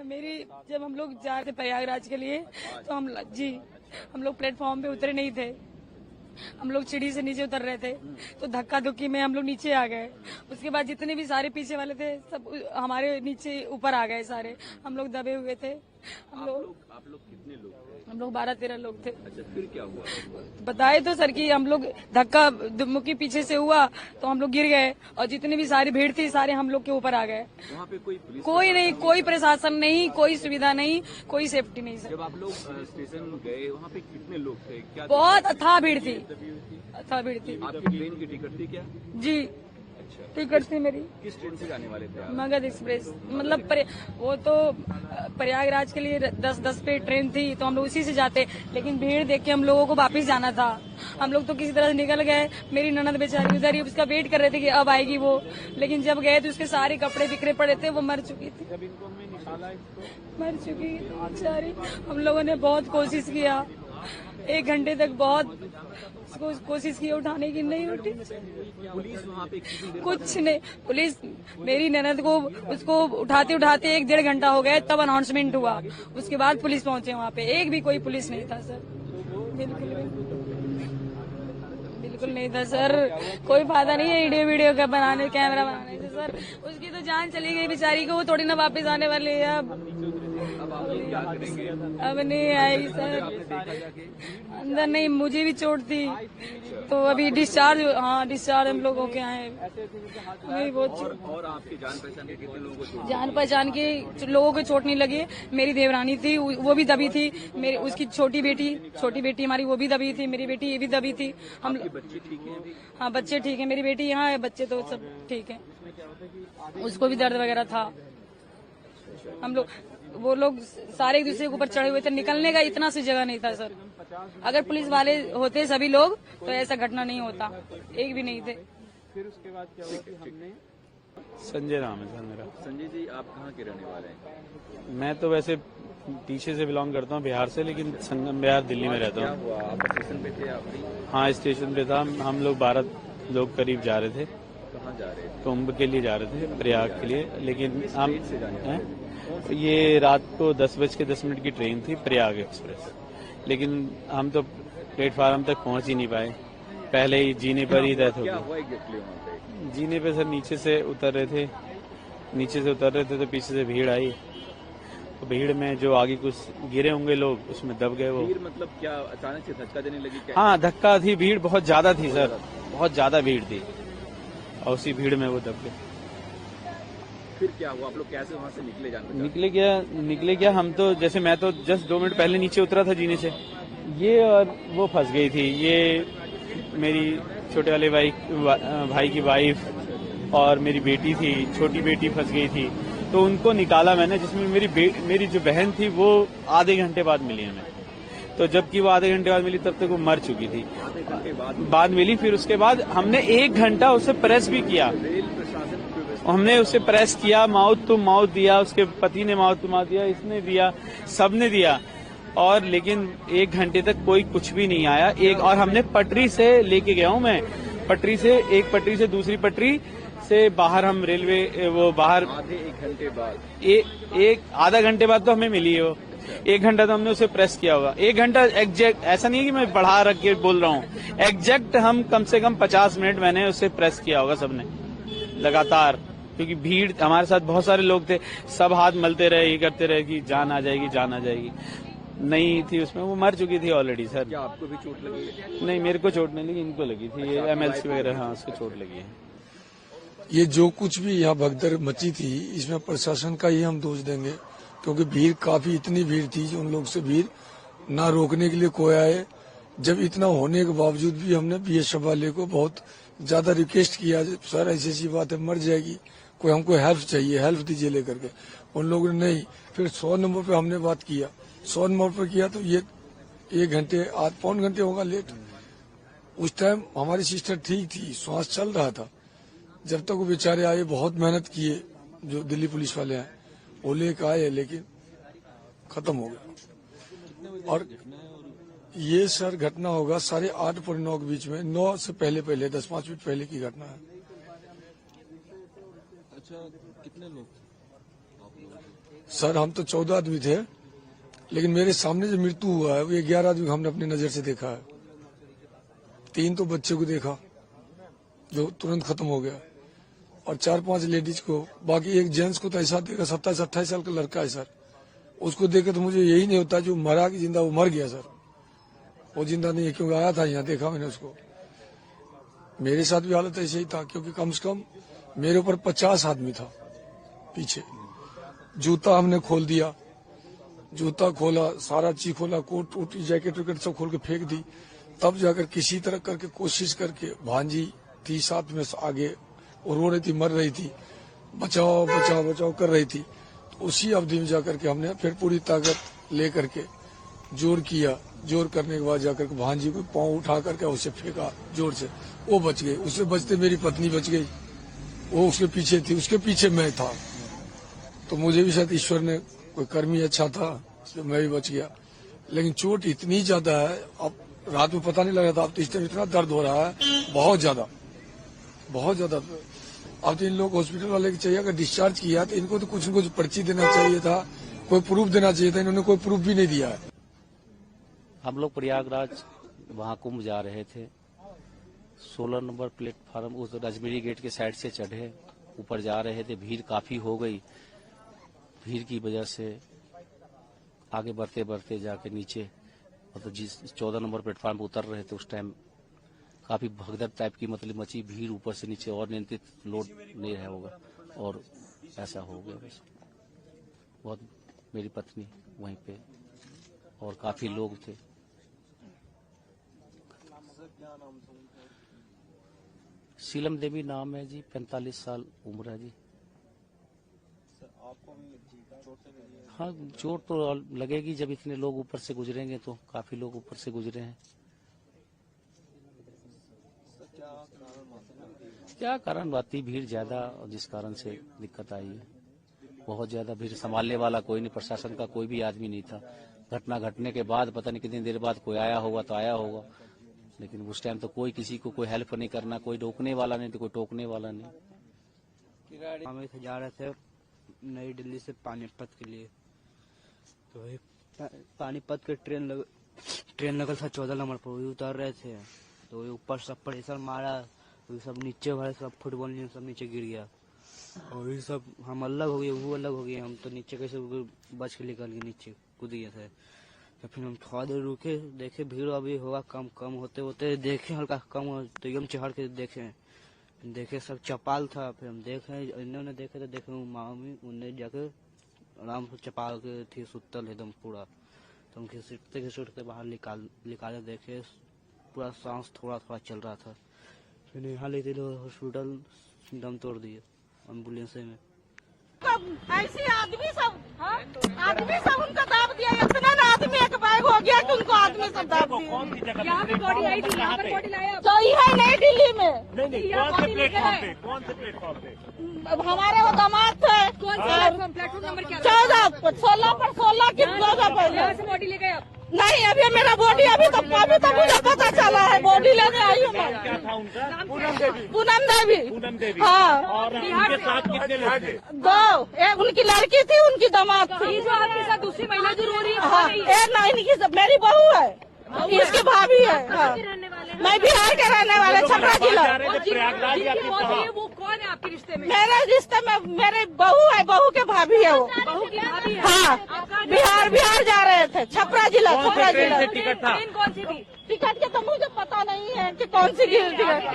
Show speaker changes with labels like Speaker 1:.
Speaker 1: जब हम लोग जा रहे थे प्रयागराज के लिए तो हम लोग प्लेटफॉर्म पे उतरे नहीं थे। हम लोग सीढ़ी से नीचे उतर रहे थे तो धक्का धुक्की में हम लोग नीचे आ गए। उसके बाद जितने भी सारे पीछे वाले थे सब हमारे नीचे ऊपर आ गए सारे। हम लोग दबे हुए थे। आप लोग कितने लोग थे? हम लोग 12-13 लोग थे।
Speaker 2: अच्छा, फिर क्या हुआ?
Speaker 1: बताए तो सर कि हम लोग धक्का मुक्की पीछे से हुआ तो हम लोग गिर गए और जितनी भी सारी भीड़ थी सारे हम लोग के ऊपर आ गए।
Speaker 2: वहाँ पे
Speaker 1: कोई नहीं, कोई प्रशासन नहीं, कोई सुविधा नहीं, कोई सेफ्टी नहीं सर।
Speaker 2: जब आप लोग स्टेशन गए वहाँ पे कितने लोग थे? क्या
Speaker 1: बहुत अथाह भीड़ थी, अथाह भीड़ थी।
Speaker 2: आपकी ट्रेन की टिकट थी क्या?
Speaker 1: जी टिकट थी मेरी।
Speaker 2: किस ट्रेन से जाने वाले थे आप?
Speaker 1: मगध एक्सप्रेस। मतलब वो तो प्रयागराज के लिए 10-10 पे ट्रेन थी तो हम लोग उसी से जाते, लेकिन भीड़ देख के हम लोगों को वापस जाना था। हम लोग तो किसी तरह से निकल गए। मेरी ननद बेचारी उधर ही उसका वेट कर रहे थे कि अब आएगी वो, लेकिन जब गए तो उसके सारे कपड़े बिखरे पड़े थे, वो मर चुकी थी। मर चुकी बेचारी। हम लोगों ने बहुत कोशिश किया, 1 घंटे तक बहुत कोशिश की उठाने की, नहीं उठी।
Speaker 2: पुलिस वहाँ पे
Speaker 1: कुछ नहीं, पुलिस मेरी ननद को उसको उठाते उठाते 1-1.5 घंटा हो गया तब अनाउंसमेंट हुआ। उसके बाद पुलिस पहुंचे वहाँ पे। एक भी कोई पुलिस नहीं था सर, बिल्कुल नहीं था सर। कोई फायदा नहीं है वीडियो का बनाने, कैमरा बनाने से सर। उसकी तो जान चली गई बेचारी को, वो थोड़ी ना वापस आने वाली है। अब नहीं आई सर। अंदर नहीं, मुझे भी चोट थी तो अभी डिस्चार्ज हम लोग होके आए। वही बहुत
Speaker 2: और आपकी जान पहचान के कितने लोगों को चोट?
Speaker 1: जान पहचान के लोगों को चोट नहीं लगी। मेरी देवरानी थी, वो भी दबी थी। उसकी छोटी बेटी हमारी वो भी दबी थी। मेरी बेटी ये भी दबी थी। हम
Speaker 2: बच्चे ठीक हैं अभी?
Speaker 1: हाँ बच्चे ठीक है। मेरी बेटी यहाँ है, बच्चे तो सब ठीक है। उसको भी दर्द वगैरह था। हम लोग वो लोग सारे एक दूसरे के ऊपर चढ़े हुए थे, निकलने का इतना सी जगह नहीं था सर। अगर पुलिस वाले होते सभी लोग तो ऐसा घटना नहीं होता, एक भी नहीं थे।
Speaker 3: फिर उसके बाद क्या हुआ कि हमने
Speaker 4: संजय नाम है सर मेरा।
Speaker 2: संजय जी, आप कहाँ के रहने वाले हैं?
Speaker 4: मैं तो वैसे पीछे से बिलोंग करता हूँ, बिहार से, लेकिन संगम बिहार दिल्ली में रहता
Speaker 2: क्या
Speaker 4: हूँ।
Speaker 2: हुआ? आप स्टेशन पे थे? आप
Speaker 4: हाँ स्टेशन पे था। हम लोग 12 लोग करीब जा रहे थे।
Speaker 2: कहाँ जा रहे थे?
Speaker 4: कुंभ के लिए जा रहे थे, प्रयाग के लिए। लेकिन हम
Speaker 2: ट्रेन से जाने वाले थे?
Speaker 4: ये रात को 10:10 की ट्रेन थी, प्रयाग एक्सप्रेस। लेकिन हम तो प्लेटफार्म तक पहुंच ही नहीं पाए, पहले ही जीने पर ही डेथ हो
Speaker 2: क्या
Speaker 4: गई।
Speaker 2: हुआ एग्जैक्टली वहाँ पे?
Speaker 4: जीने पे सर नीचे से उतर रहे थे तो पीछे से भीड़ आई। तो भीड़ में जो आगे कुछ गिरे होंगे लोग, उसमें दब गए वो।
Speaker 2: भीड़ मतलब क्या अचानक से धक्का देने लगी क्या?
Speaker 4: हाँ धक्का थी, भीड़ बहुत ज्यादा थी सर, बहुत ज्यादा भीड़ थी और उसी भीड़ में वो दब गए।
Speaker 2: फिर क्या हुआ? आप लोग कैसे वहाँ से निकले? जान
Speaker 4: निकले क्या हम तो, जैसे मैं तो जस्ट 2 मिनट पहले नीचे उतरा था जीने से, ये और वो फंस गई थी। ये मेरी छोटे वाले भाई की वाइफ और मेरी बेटी थी, छोटी बेटी फंस गई थी। तो उनको निकाला मैंने, जिसमें मेरी जो बहन थी वो आधे घंटे बाद मिली हमें। तो जबकि वो आधे घंटे बाद मिली तब तक वो मर चुकी थी।
Speaker 2: आधे घंटे
Speaker 4: बाद मिली। फिर उसके बाद हमने 1 घंटा उसे प्रेस भी किया।
Speaker 2: रेल प्रशासन
Speaker 4: हमने उसे प्रेस किया, माउथ टू माउथ दिया, उसके पति ने माउथ टू माउथ दिया, इसने दिया, सबने दिया, और लेकिन 1 घंटे तक कोई कुछ भी नहीं आया। और हमने पटरी से लेके गया हूँ मैं, एक पटरी से दूसरी पटरी से बाहर हम रेलवे वो बाहर
Speaker 2: आधे 1 घंटे बाद
Speaker 4: एक आधा घंटे बाद तो हमें मिली है वो। 1 घंटा तो हमने उसे प्रेस किया होगा। 1 घंटा एग्जैक्ट, ऐसा नहीं है कि मैं बढ़ा रख के बोल रहा हूँ, एग्जैक्ट हम कम से कम 50 मिनट मैंने उसे प्रेस किया होगा सबने लगातार, क्योंकि भीड़, हमारे साथ बहुत सारे लोग थे, सब हाथ मलते रहे, ये करते रहे कि जान आ जाएगी। नहीं थी उसमें, वो मर चुकी थी ऑलरेडी सर।
Speaker 2: क्या आपको भी चोट लगी?
Speaker 4: नहीं मेरे को चोट नहीं लगी, इनको लगी थी, ये MLC वगैरह, हाँ उसको चोट लगी है।
Speaker 5: ये जो कुछ भी यहाँ भगदड़ मची थी, इसमें प्रशासन का ही हम दोष देंगे, क्योंकि भीड़ काफी, इतनी भीड़ थी जो उन लोग से भीड़ ना रोकने के लिए कोई आए। जब इतना होने के बावजूद भी हमने BSF वाले को बहुत ज्यादा रिक्वेस्ट किया, सर ऐसी बात है, मर जाएगी, कोई हमको हेल्प चाहिए, हेल्प दीजिए लेकर के। उन लोगों ने नहीं। फिर 100 नंबर पे हमने बात किया, 100 नंबर पर किया तो ये 1 घंटे, पौन घंटे होगा लेट। उस टाइम हमारी सिस्टर ठीक थी, श्वास चल रहा था। जब तक वो बेचारे आए, बहुत मेहनत किए जो दिल्ली पुलिस वाले हैं, वो लेकर आए, लेकिन खत्म हो गया। और ये सर घटना होगा 8:30 और 9 के बीच में, 9 से पहले 10-5 मिनट पहले की घटना है।
Speaker 3: अच्छा, कितने लोग थे आप लोग?
Speaker 5: सर हम तो 14 आदमी थे, लेकिन मेरे सामने जो मृत्यु हुआ है वो 11 आदमी को हमने अपनी नजर से देखा है। 3 तो बच्चे को देखा जो तुरंत खत्म हो गया, और 4-5 लेडीज को, बाकी एक जेंट्स को तो ऐसा देखा 27-28 साल का लड़का है सर, उसको देखे तो मुझे यही नहीं होता जो मरा कि जिंदा, वो मर गया सर, वो जिंदा नहीं है, क्योंकि आया था यहाँ, देखा मैंने उसको। मेरे साथ भी हालत ऐसे ही था, क्योंकि कम से कम मेरे ऊपर 50 आदमी था पीछे। जूता हमने खोल दिया, जूता खोला, सारा चीज खोला, कोट टूटी, जैकेट वैकेट सब खोल के फेंक दी, तब जाकर किसी तरह करके कोशिश करके, भांजी थी साथ में आगे, वो रो रही थी, मर रही थी, बचाओ बचाओ बचाओ कर रही थी, तो उसी अवधि में जाकर के हमने फिर पूरी ताकत लेकर के जोर किया, जोर करने के बाद जाकर के भांजी को पांव उठा करके उसे फेंका जोर से, वो बच गई। उससे बचते मेरी पत्नी बच गई, वो उसके पीछे थी, उसके पीछे मैं था, तो मुझे भी शायद ईश्वर ने कोई कर्म ही अच्छा था, इसलिए मैं भी बच गया। लेकिन चोट इतनी ज्यादा है, अब रात में पता नहीं लग रहा था, अब तो इस टाइम इतना दर्द हो रहा है, बहुत ज्यादा बहुत ज्यादा। अब तो इन लोग हॉस्पिटल वाले की चाहिए, अगर डिस्चार्ज किया तो इनको तो कुछ न कुछ पर्ची देना चाहिए था, कोई प्रूफ देना चाहिए था, इन्होंने कोई प्रूफ भी नहीं दिया है।
Speaker 6: हम लोग प्रयागराज वहाँ कुंभ जा रहे थे, 16 नंबर प्लेटफार्म उस राजमेरी गेट के साइड से चढ़े, ऊपर जा रहे थे, भीड़ काफी हो गई। भीड़ की वजह से आगे बढ़ते बढ़ते जाके नीचे, मतलब जिस 14 नंबर प्लेटफार्म पर उतर रहे थे उस टाइम काफी भगदड़ टाइप की मतलब मची, भीड़ ऊपर से नीचे, और नियंत्रित लोड नहीं रहा होगा, और ऐसा हो गया बस। बहुत, मेरी पत्नी वहीं पे और काफी लोग थे। शीलम देवी नाम है जी, 45 साल उम्र है जी। हाँ, चोट तो लगेगी, जब इतने लोग ऊपर से गुजरेंगे, तो काफी लोग ऊपर से गुजरे हैं। क्या कारण बाती, भीड़ ज्यादा, जिस कारण से दिक्कत आई है। बहुत ज्यादा भीड़, संभालने वाला कोई नहीं, प्रशासन का कोई भी आदमी नहीं था। घटना घटने के बाद पता नहीं कितनी देर बाद कोई आया होगा तो आया होगा, लेकिन उस टाइम तो कोई किसी को कोई हेल्प नहीं करना, कोई रोकने वाला नहीं, तो कोई टोकने वाला नहीं।
Speaker 3: हम इसे जा रहे थे नई दिल्ली से पानीपत के लिए, तो वही पानीपत के ट्रेन लगल था 14 नंबर पर, वही उतर रहे थे, तो वही ऊपर सब प्रेशर मारा, वही सब नीचे वाले सब फुटबॉल सब नीचे गिर गया, और वही सब हम अलग हो गए, वो अलग हो गए, हम तो नीचे कैसे बच के निकल के नीचे कूद गए थे। तो फिर हम थोड़ा देर रुके, देखे भीड़ अभी होगा कम, कम होते होते देखे हल्का कम हो, तो एकदम चढ़ के देखे सब चपाल था। फिर हम देखे, इन्होंने देखे तो देखे मामी उन्हें जाके आराम से चपाल के थी सुतल एकदम पूरा, तो हम घिसटते बाहर निकाले, देखे पूरा सांस थोड़ा थोड़ा चल रहा था। फिर यहाँ ले गए हॉस्पिटल, दम तोड़ दिए एम्बुलेंस में।
Speaker 7: ऐसे आदमी सब उनका दाब दिया, इतना ना आदमी एक बैग हो गया कि उनको आदमी सब दाब दिया।
Speaker 1: यहाँ पे बॉडी आई थी, यहाँ पर बॉडी लाया,
Speaker 7: तो है नई दिल्ली में,
Speaker 8: कौन से प्लेटफॉर्म पे?
Speaker 7: हमारे वो दामाद थे।
Speaker 1: प्लेटफॉर्म नंबर क्या?
Speaker 7: 14 पर 16 की 14 पर।
Speaker 1: यहाँ से बॉडी ले गए आप?
Speaker 7: नहीं, अभी मेरा बॉडी अभी तो मुझे पता चला है, बॉडी लेने आई हूँ मैं।
Speaker 8: क्या था उनका?
Speaker 7: पूनम देवी।
Speaker 8: पूनम देवी।
Speaker 7: हाँ,
Speaker 8: और उनके साथ कितने लोग थे?
Speaker 7: 2, एक उनकी लड़की थी, उनकी दामाद थी।
Speaker 1: ये जो आपके साथ दूसरी महिला जो रो रही है,
Speaker 7: हाँ, नहीं, मेरी बहू है, इसकी भाभी है। हाँ, मैं बिहार के रहने वाले, छपरा जिला।
Speaker 8: प्रयागराज या फिर कहाँ?
Speaker 1: वो कौन है आपके रिश्ते में?
Speaker 7: मेरे रिश्ते में मेरी बहू है, बहू के भाभी है वो।
Speaker 1: बहू की भाभी है?
Speaker 7: हाँ, बिहार जा रहे थे, छपरा जिला।
Speaker 8: कौन से ट्रेन से टिकट था?
Speaker 1: ट्रेन कौन सी थी?
Speaker 7: टिकट के तो मुझे पता नहीं है कि कौन सी टिकट।